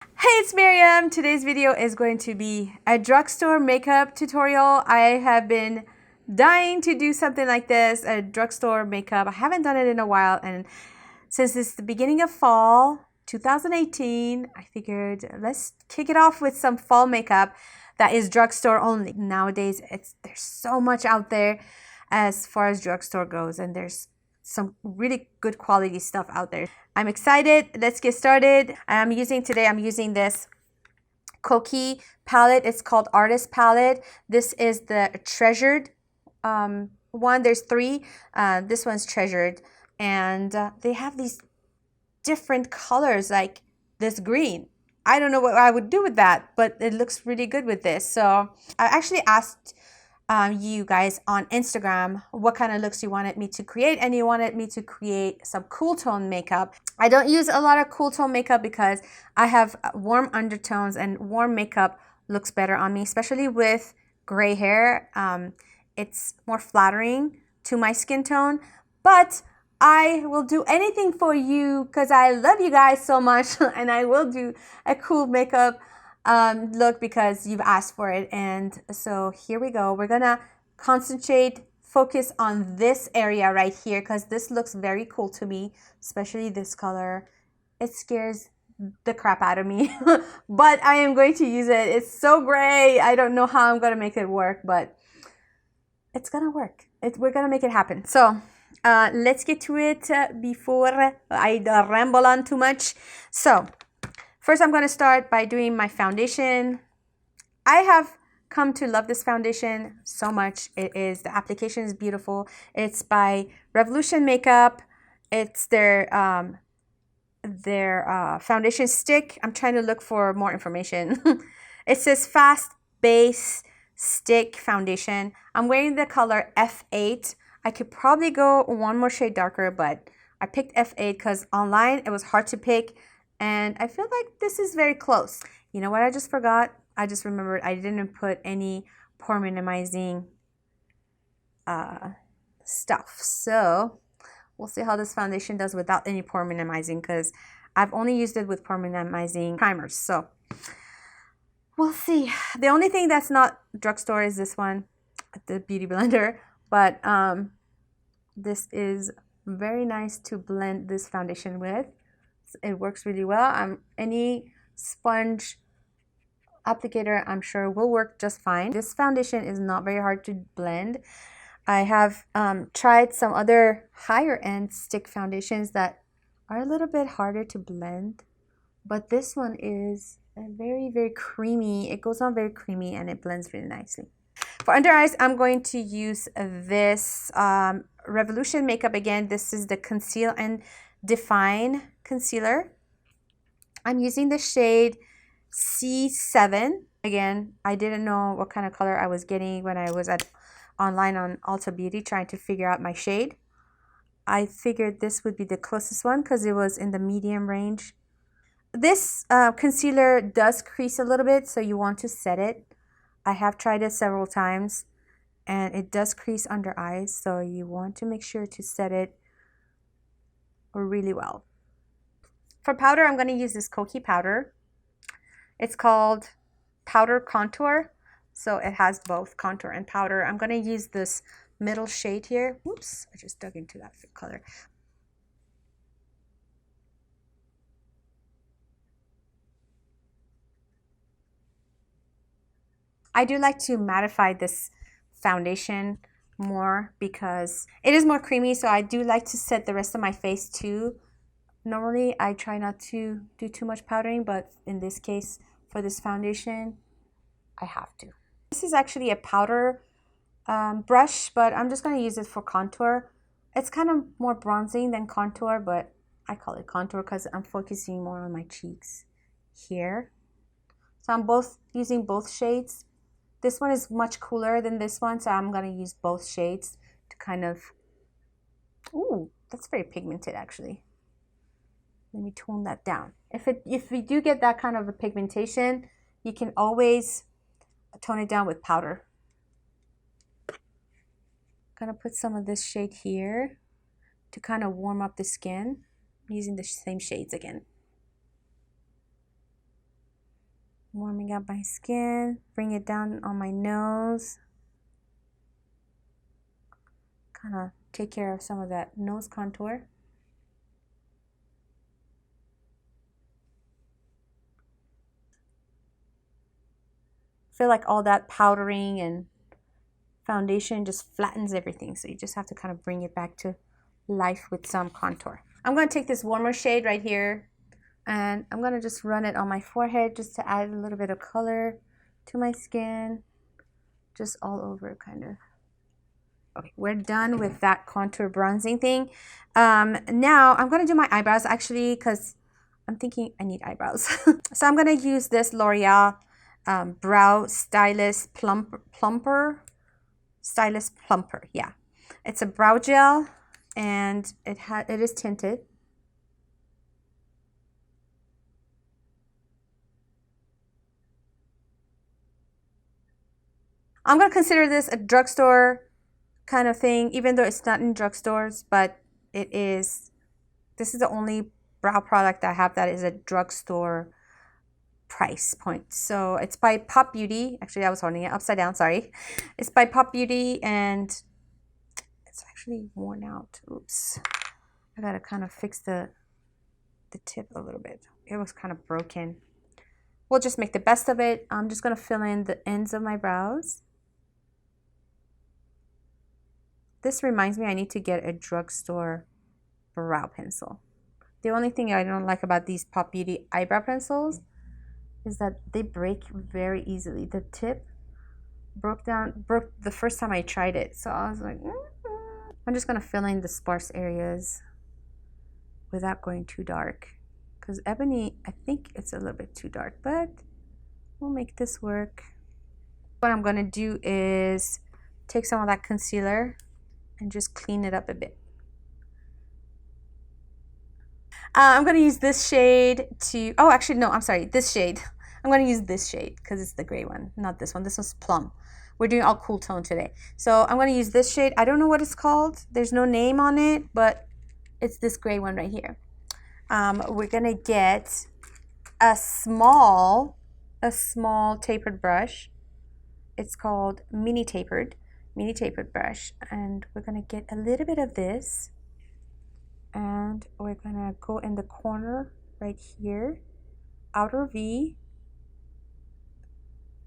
Hey, it's Miriam. Today's video is going to be a drugstore makeup tutorial. I have been dying to do something like this, a drugstore makeup. I haven't done it in a while, and since it's the beginning of fall 2018, I figured let's kick it off with some fall makeup that is drugstore only. Nowadays, there's so much out there as far as drugstore goes, and there's some really good quality stuff out there. I'm excited. Let's get started. I'm using this Kokie palette. It's called Artist Palette. This is the Treasured one. There's three. This one's Treasured, and they have these different colors like this green. I don't know what I would do with that, but it looks really good with this. So I actually asked you guys on Instagram what kind of looks you wanted me to create, and you wanted me to create some cool tone makeup. I don't use a lot of cool tone makeup because I have warm undertones, and warm makeup looks better on me, especially with gray hair. It's more flattering to my skin tone, but I will do anything for you because I love you guys so much and I will do a cool makeup look because you've asked for it. And so here we go. We're gonna focus on this area right here because this looks very cool to me, especially this color. It scares the crap out of me, but I am going to use it. It's so gray. I don't know how I'm gonna make it work, but it's gonna work. We're gonna make it happen. So let's get to it before I ramble on too much. So first I'm going to start by doing my foundation. I have come to love this foundation so much. The application is beautiful. It's by Revolution Makeup. It's their foundation stick. I'm trying to look for more information. It says Fast Base Stick Foundation. I'm wearing the color F8. I could probably go one more shade darker, but I picked F8 because online it was hard to pick, and I feel like this is very close. You know what I just forgot? I just remembered I didn't put any pore minimizing stuff. So we'll see how this foundation does without any pore minimizing because I've only used it with pore minimizing primers. So we'll see. The only thing that's not drugstore is this one, the Beauty Blender. But this is very nice to blend this foundation with. It works really well. Any sponge applicator, I'm sure, will work just fine. This foundation is not very hard to blend. I have tried some other higher end stick foundations that are a little bit harder to blend, but this one is very, very creamy. It goes on very creamy and it blends really nicely. For under eyes, I'm going to use this Revolution Makeup again. This is the Conceal and Define Concealer. I'm using the shade C7. Again, I didn't know what kind of color I was getting when I was online on Ulta Beauty trying to figure out my shade. I figured this would be the closest one because it was in the medium range. This concealer does crease a little bit, so you want to set it. I have tried it several times and it does crease under eyes, so you want to make sure to set it really well. For powder, I'm going to use this Kokie powder. It's called Powder Contour, so it has both contour and powder. I'm going to use this middle shade here. Oops, I just dug into that color. I do like to mattify this foundation more because it is more creamy, so I do like to set the rest of my face too. Normally I try not to do too much powdering, but in this case for this foundation I have to. This is actually a powder brush, but I'm just going to use it for contour. It's kind of more bronzing than contour, but I call it contour because I'm focusing more on my cheeks here. So I'm using both shades. This one is much cooler than this one, so I'm going to use both shades to kind of, ooh, that's very pigmented actually. Let me tone that down. If we do get that kind of a pigmentation, you can always tone it down with powder. I'm going to put some of this shade here to kind of warm up the skin. I'm using the same shades again. Warming up my skin, bring it down on my nose. Kind of take care of some of that nose contour. I feel like all that powdering and foundation just flattens everything, so you just have to kind of bring it back to life with some contour. I'm going to take this warmer shade right here, and I'm going to just run it on my forehead just to add a little bit of color to my skin, just all over kind of. Okay, we're done with that contour bronzing thing. Now I'm going to do my eyebrows actually, because I'm thinking I need eyebrows. So I'm going to use this L'Oreal Brow Stylist Plumper. Stylist Plumper, yeah. It's a brow gel, and it is tinted. I'm going to consider this a drugstore kind of thing, even though it's not in drugstores, but it is. This is the only brow product I have that is a drugstore price point. So it's by Pop Beauty. Actually, I was holding it upside down, sorry. It's by Pop Beauty, and it's actually worn out. Oops. I gotta kind of fix the tip a little bit. It was kind of broken. We'll just make the best of it. I'm just gonna fill in the ends of my brows. This reminds me I need to get a drugstore brow pencil. The only thing I don't like about these Pop Beauty eyebrow pencils is that they break very easily. The tip broke the first time I tried it. So I was like, I'm just gonna fill in the sparse areas without going too dark. Because ebony, I think it's a little bit too dark, but we'll make this work. What I'm gonna do is take some of that concealer and just clean it up a bit. I'm going to use this shade to, oh, actually, no, I'm sorry, this shade. I'm going to use this shade because it's the gray one, not this one. This one's plum. We're doing all cool tone today. So I'm going to use this shade. I don't know what it's called. There's no name on it, but it's this gray one right here. We're going to get a small tapered brush. It's called mini tapered brush. And we're going to get a little bit of this. And we're gonna go in the corner right here, outer V,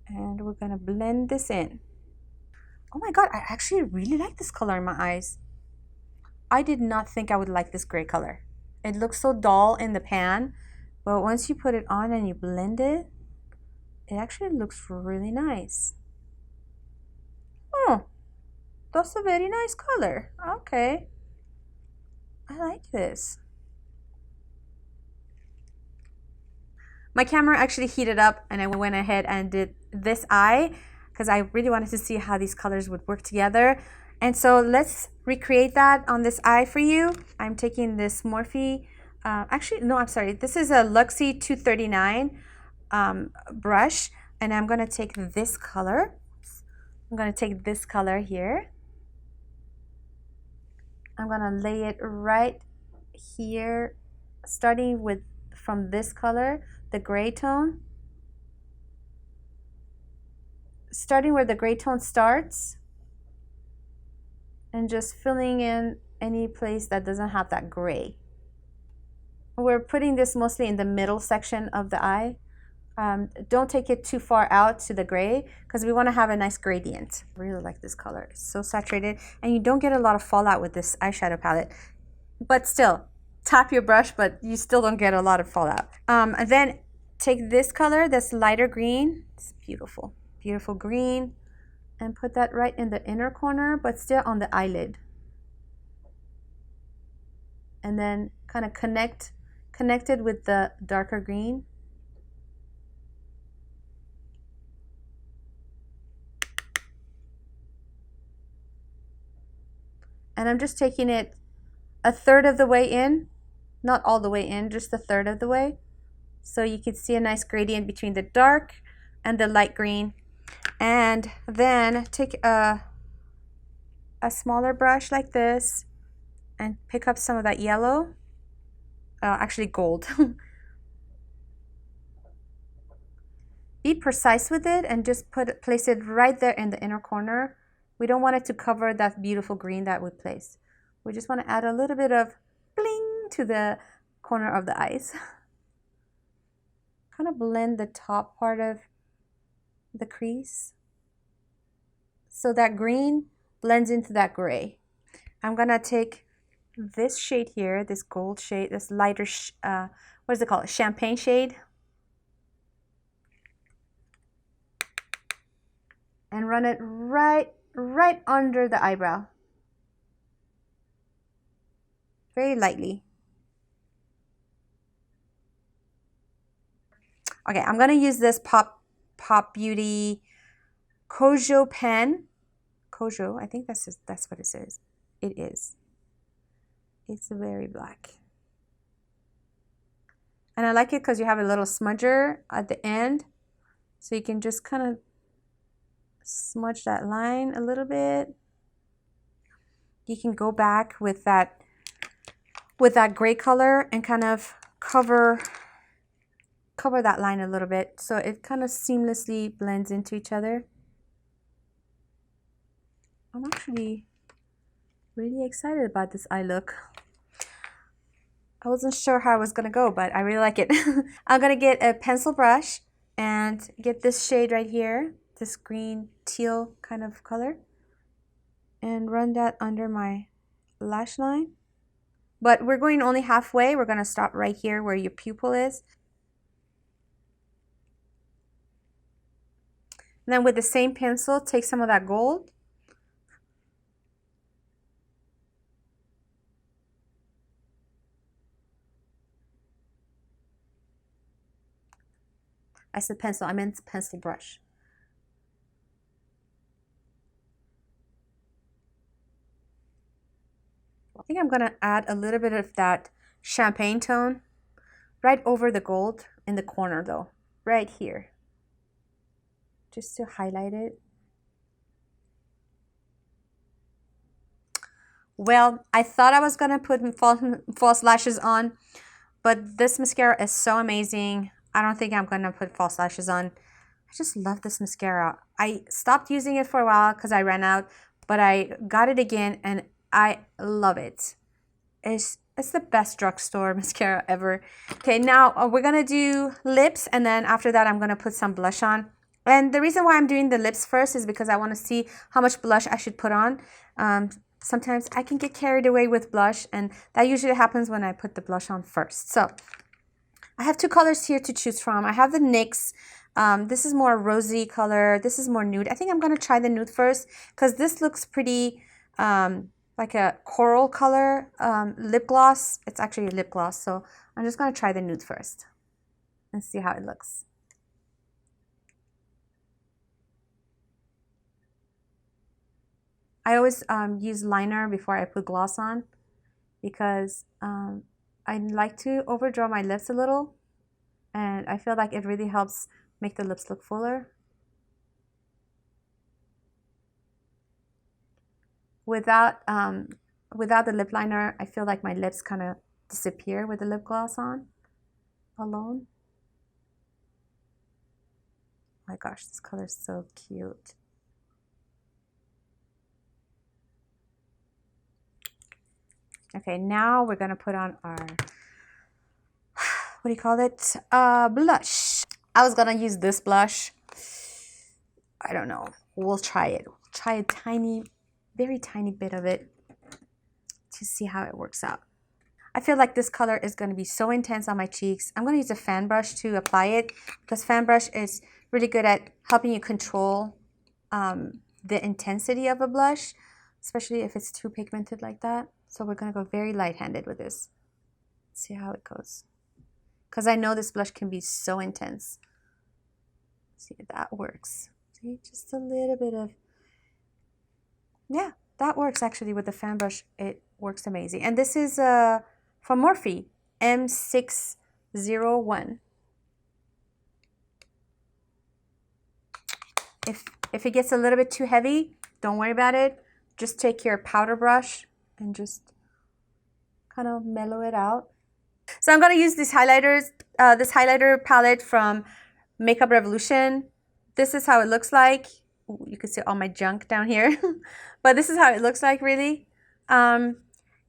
and we're gonna blend this in. Oh my god, I actually really like this color in my eyes. I did not think I would like this gray color. It looks so dull in the pan, but once you put it on and you blend it, it actually looks really nice. Oh, that's a very nice color. Okay. I like this. My camera actually heated up, and I went ahead and did this eye because I really wanted to see how these colors would work together. And so let's recreate that on this eye for you. I'm taking this Morphe, actually, no, I'm sorry. This is a Luxie 239 brush, and I'm gonna take this color. I'm gonna take this color here. I'm gonna lay it right here, starting with from this color, the gray tone. Starting where the gray tone starts, and just filling in any place that doesn't have that gray. We're putting this mostly in the middle section of the eye. Don't take it too far out to the gray because we want to have a nice gradient. I really like this color. It's so saturated, and you don't get a lot of fallout with this eyeshadow palette. But still, tap your brush, but you still don't get a lot of fallout. And then take this color, this lighter green. It's beautiful, beautiful green, and put that right in the inner corner, but still on the eyelid. And then kind of connected with the darker green. And I'm just taking it a third of the way in, not all the way in, just a third of the way. So you can see a nice gradient between the dark and the light green. And then take a smaller brush like this and pick up some of that yellow, actually gold. be precise with it and just place it right there in the inner corner. We don't want it to cover that beautiful green that we placed. We just want to add a little bit of bling to the corner of the eyes. Kind of blend the top part of the crease so that green blends into that gray. I'm gonna take this shade here, this gold shade, this lighter, what is it called? Champagne shade. And run it right under the eyebrow. Very lightly. Okay, I'm gonna use this Pop Beauty Kojo pen. Kojo, I think that's what it says. It is. It's very black. And I like it because you have a little smudger at the end. So you can just kind of smudge that line a little bit. You can go back with that gray color and kind of cover that line a little bit so it kind of seamlessly blends into each other. I'm actually really excited about this eye look. I wasn't sure how I was gonna go, but I really like it. I'm gonna get a pencil brush and get this shade right here, this green teal kind of color, and run that under my lash line. But we're going only halfway. We're gonna stop right here where your pupil is. And then with the same pencil, take some of that gold. I said pencil, I meant pencil brush. I think I'm gonna add a little bit of that champagne tone right over the gold in the corner though, right here. Just to highlight it. Well, I thought I was gonna put false lashes on, but this mascara is so amazing. I don't think I'm gonna put false lashes on. I just love this mascara. I stopped using it for a while because I ran out, but I got it again and I love it. It's the best drugstore mascara ever. Okay, now we're gonna do lips, and then after that I'm gonna put some blush on. And the reason why I'm doing the lips first is because I want to see how much blush I should put on. Sometimes I can get carried away with blush, and that usually happens when I put the blush on first. So I have two colors here to choose from. I have the NYX. This is more rosy color. This is more nude. I think I'm going to try the nude first because this looks pretty like a coral color lip gloss. It's actually a lip gloss. So I'm just going to try the nude first and see how it looks. I always use liner before I put gloss on because I like to overdraw my lips a little, and I feel like it really helps make the lips look fuller. Without the lip liner, I feel like my lips kind of disappear with the lip gloss on alone. Oh my gosh, this color is so cute. Okay, now we're gonna put on our, what do you call it? Blush. I was gonna use this blush. I don't know. We'll try it. We'll try a tiny, very tiny bit of it to see how it works out. I feel like this color is gonna be so intense on my cheeks. I'm gonna use a fan brush to apply it because fan brush is really good at helping you control the intensity of a blush, especially if it's too pigmented like that. So we're gonna go very light-handed with this. See how it goes. Because I know this blush can be so intense. See if that works. See, just a little bit of, yeah, that works actually with the fan brush. It works amazing. And this is from Morphe, M601. If it gets a little bit too heavy, don't worry about it. Just take your powder brush and just kind of mellow it out. So I'm going to use these highlighters, this highlighter palette from Makeup Revolution. This is how it looks like. Ooh, you can see all my junk down here. But this is how it looks like, really.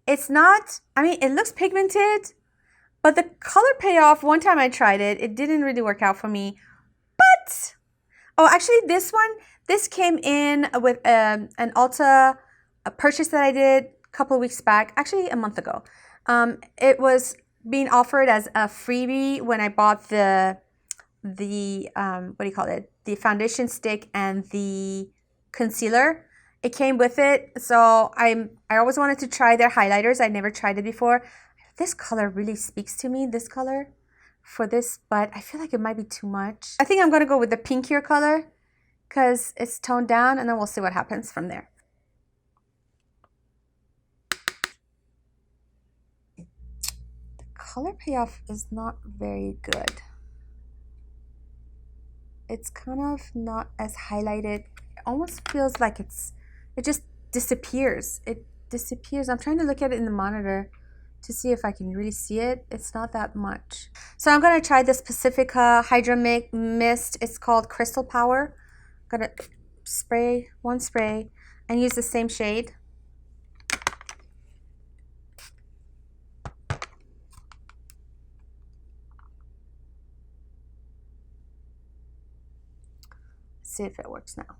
It's not, I mean, it looks pigmented, but the color payoff, one time I tried it, it didn't really work out for me. But, oh, actually this one, this came in with an Ulta purchase that I did a couple of weeks back, actually a month ago. It was being offered as a freebie when I bought the what do you call it? The foundation stick and the concealer. It came with it, so I always wanted to try their highlighters. I never tried it before. This color really speaks to me, this color, for this, but I feel like it might be too much. I think I'm gonna go with the pinkier color because it's toned down, and then we'll see what happens from there. The color payoff is not very good. It's kind of not as highlighted. It almost feels like it just disappears. It disappears. I'm trying to look at it in the monitor to see if I can really see it. It's not that much. So I'm going to try this Pacifica Hydra Mist. It's called Crystal Power. I'm going to spray one spray and use the same shade. Let's see if it works now.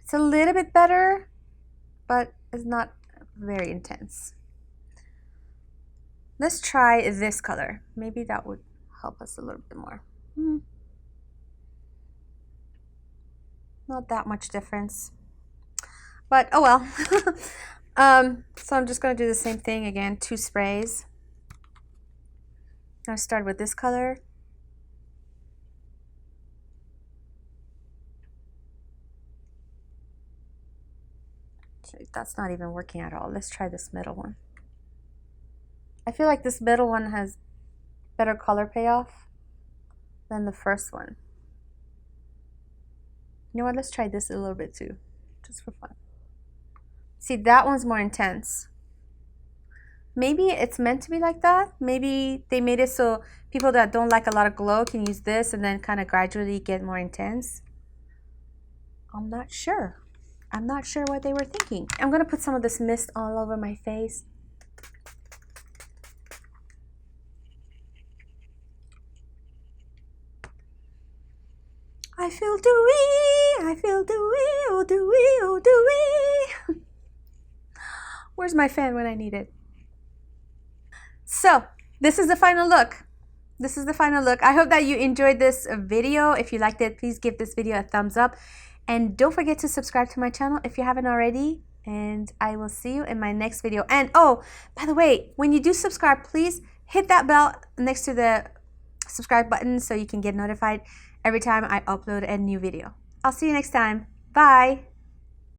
It's a little bit better, but it's not very intense. Let's try this color. Maybe that would help us a little bit more. Not that much difference, but oh well. So I'm just going to do the same thing again, 2 sprays. I'll start with this color. That's not even working at all. Let's try this middle one. I feel like this middle one has better color payoff than the first one. You know what? Let's try this a little bit too, just for fun. See, that one's more intense. Maybe it's meant to be like that. Maybe they made it so people that don't like a lot of glow can use this and then kind of gradually get more intense. I'm not sure. I'm not sure what they were thinking. I'm going to put some of this mist all over my face. I feel dewy, I feel dewy, oh dewy, oh dewy. Where's my fan when I need it? So, this is the final look. This is the final look. I hope that you enjoyed this video. If you liked it, please give this video a thumbs up. And don't forget to subscribe to my channel if you haven't already. And I will see you in my next video. And oh, by the way, when you do subscribe, please hit that bell next to the subscribe button so you can get notified every time I upload a new video. I'll see you next time. Bye.